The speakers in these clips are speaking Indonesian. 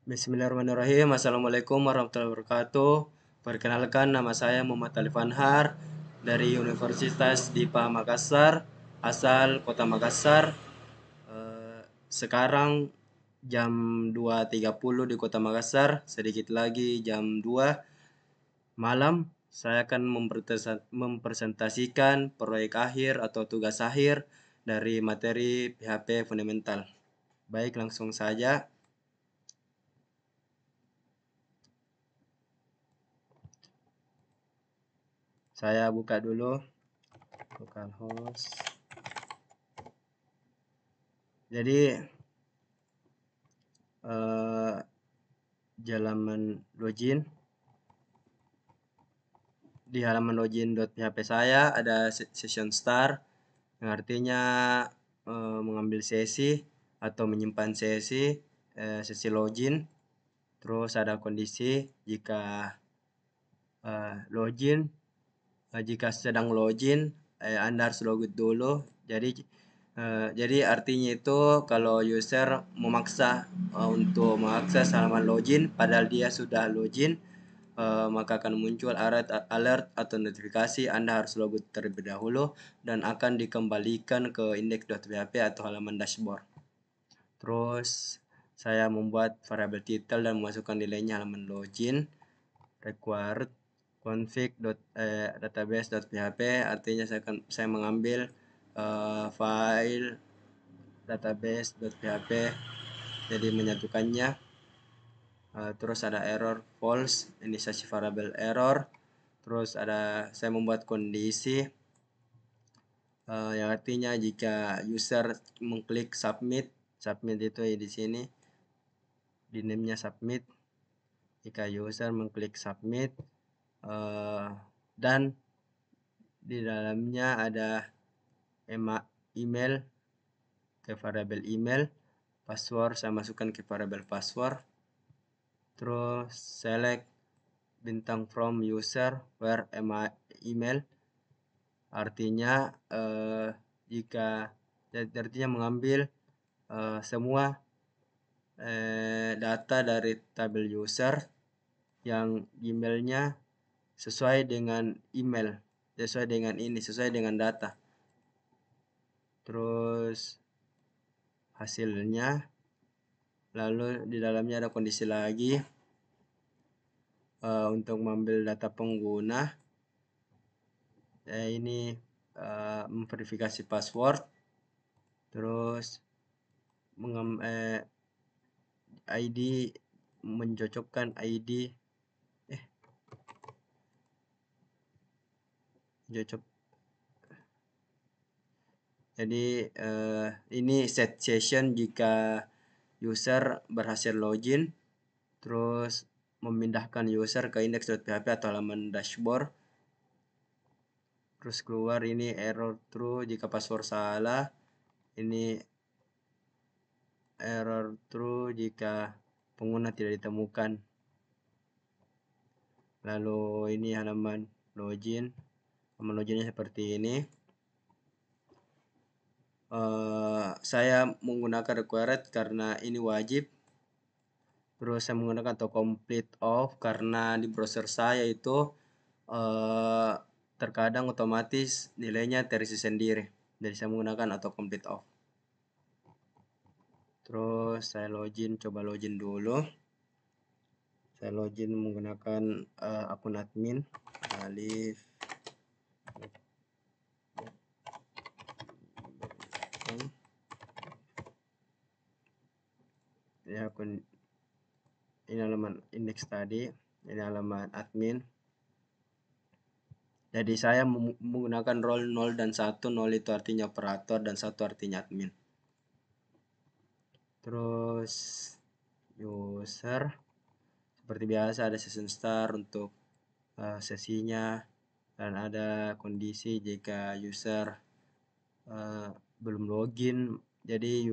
Bismillahirrahmanirrahim. Assalamualaikum warahmatullahi wabarakatuh. Perkenalkan, nama saya Muhammad Alif Anhar dari Universitas Dipa Makassar, asal Kota Makassar. Sekarang jam 2.30 di Kota Makassar, sedikit lagi jam 2 malam. Saya akan mempresentasikan proyek akhir atau tugas akhir dari materi PHP fundamental. Baik, langsung saja. Saya buka dulu localhost. Jadi di halaman login.php saya ada session start, yang artinya mengambil sesi atau menyimpan sesi login. Terus ada kondisi jika login, jika sedang login Anda harus login dulu. Jadi artinya itu kalau user memaksa untuk mengakses halaman login padahal dia sudah login, maka akan muncul alert atau notifikasi Anda harus login terlebih dahulu dan akan dikembalikan ke index.php atau halaman dashboard. Terus saya membuat variabel title dan memasukkan nilainya halaman login. Required config.database.php, artinya saya mengambil file database.php, jadi menyatukannya. Terus ada error false, inisiasi variabel error. Terus saya membuat kondisi yang artinya jika user mengklik submit itu di sini di name-nya submit. Jika user mengklik submit dan di dalamnya ada email ke variabel email, password saya masukkan ke variabel password. Terus select bintang from user where email, artinya artinya mengambil semua data dari tabel user yang emailnya sesuai dengan sesuai dengan data. Terus hasilnya, lalu di dalamnya ada kondisi lagi untuk mengambil data pengguna. Ini memverifikasi password, terus ID, mencocokkan ID jadi ini set session jika user berhasil login, terus memindahkan user ke index.php atau halaman dashboard. Terus keluar ini error true jika password salah, ini error true jika pengguna tidak ditemukan. Lalu ini halaman loginnya seperti ini. Saya menggunakan required karena ini wajib. Terus saya menggunakan auto complete off karena di browser saya itu terkadang otomatis nilainya terisi sendiri, jadi saya menggunakan auto complete off. Terus saya coba login dulu. Saya login menggunakan akun admin Alif. Ini akun, ini halaman index tadi, ini halaman admin. Jadi saya menggunakan role 0 dan 1. 0 itu artinya operator dan 1 artinya admin. Terus user, seperti biasa ada session start untuk sesinya, dan ada kondisi jika user belum login. Jadi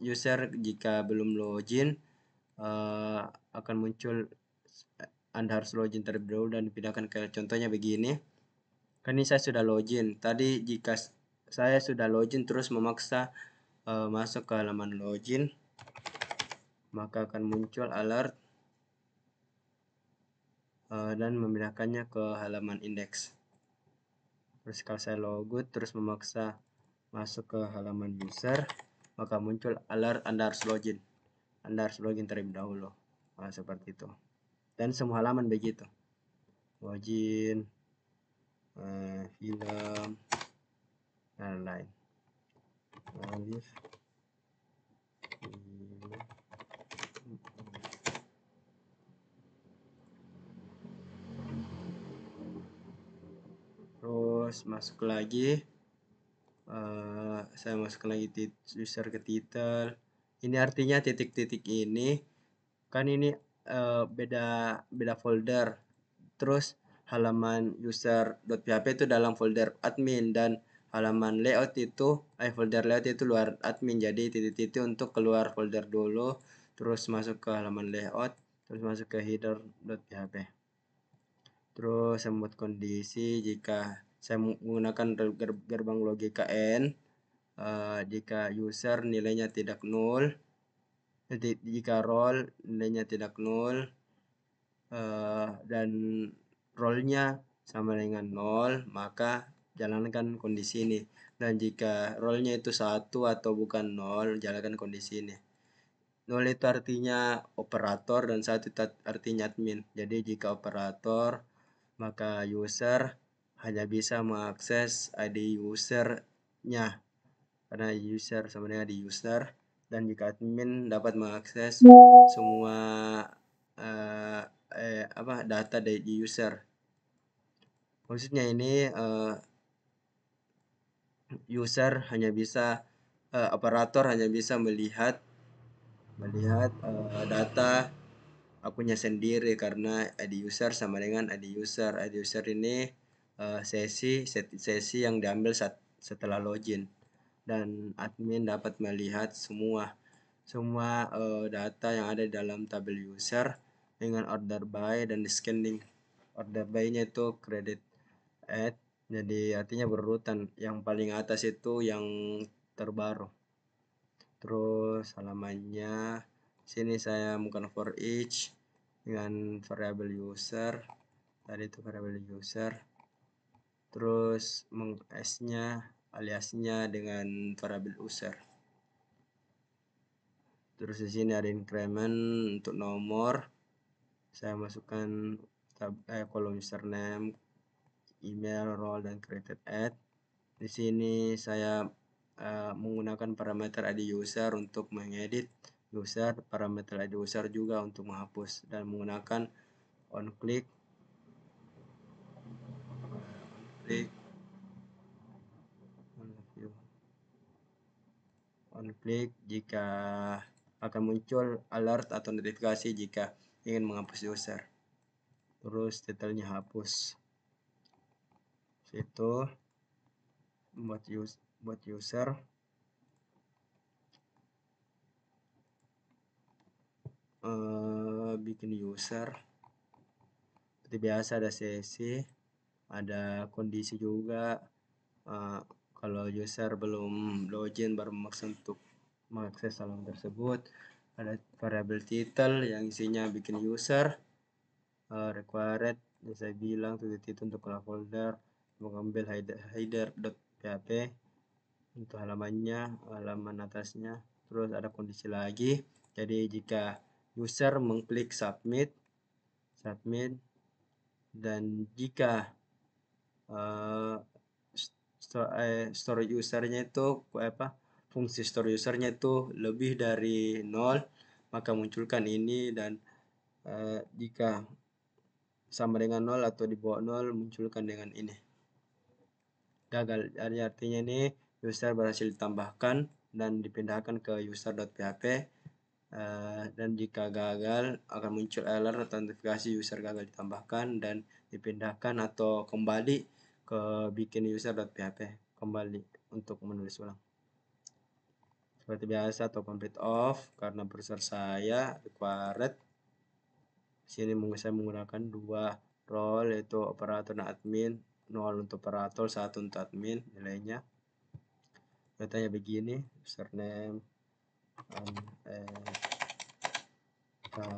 user jika belum login akan muncul Anda harus login terlebih dahulu dan dipindahkan ke, contohnya begini. Kan ini saya sudah login. Tadi jika saya sudah login terus memaksa masuk ke halaman login, maka akan muncul alert dan memindahkannya ke halaman indeks. Terus kalau saya logout terus memaksa masuk ke halaman user, maka muncul alert Anda harus login. Anda harus login terlebih dahulu. Seperti itu. Dan semua halaman begitu. Login, film, dan lain. Terus masuk lagi, saya masuk lagi user ke title. Ini artinya titik-titik ini kan ini beda folder. Terus halaman user.php itu dalam folder admin, dan halaman layout itu folder layout itu luar admin. Jadi titik-titik untuk keluar folder dulu, terus masuk ke halaman layout, terus masuk ke header.php. Terus saya membuat kondisi jika saya menggunakan gerbang logika N, jika user nilainya tidak nol, jika role nilainya tidak nol, dan role-nya sama dengan 0, maka jalankan kondisi ini. Dan jika role-nya itu 1 atau bukan 0, jalankan kondisi ini. 0 itu artinya operator dan 1 itu artinya admin. Jadi jika operator, maka user hanya bisa mengakses ID user-nya, karena user sama dengan ID user. Dan jika admin dapat mengakses semua data dari user. Maksudnya ini user hanya bisa operator hanya bisa melihat data akunnya sendiri, karena ID user sama dengan ID user. ID user ini sesi yang diambil setelah login, dan admin dapat melihat semua data yang ada di dalam tabel user dengan order by dan descending. Order by-nya itu credit add, jadi artinya berurutan, yang paling atas itu yang terbaru. Terus halamannya sini saya bukan for each dengan variable user, tadi itu variable user, terus s-nya aliasnya dengan variable user. Terus di sini ada increment untuk nomor, saya masukkan kolom username, email, role, dan created add. Di sini saya menggunakan parameter ID user untuk mengedit user, parameter ID user juga untuk menghapus, dan menggunakan on click jika akan muncul alert atau notifikasi jika ingin menghapus user. Terus detailnya hapus. Itu buat user. Bikin user seperti biasa, ada sesi, ada kondisi juga. Kalau user belum login baru memaksa untuk mengakses halaman tersebut. Ada variable title yang isinya bikin user, required yang saya bilang titik untuk folder, mengambil header.php untuk halaman atasnya. Terus ada kondisi lagi, jadi jika user mengklik submit, dan jika storage usernya itu fungsi store usernya itu lebih dari 0, maka munculkan ini, dan jika sama dengan 0 atau di bawah 0 munculkan dengan ini, gagal. Artinya ini user berhasil ditambahkan dan dipindahkan ke user.php, dan jika gagal akan muncul alert atau notifikasi user gagal ditambahkan dan dipindahkan atau kembali ke bikin user.php, kembali untuk menulis ulang seperti biasa, atau complete off karena browser saya required. Sini saya menggunakan 2 role, yaitu operator dan admin, 0 untuk operator, 1 untuk admin nilainya. Datanya begini, username, Eee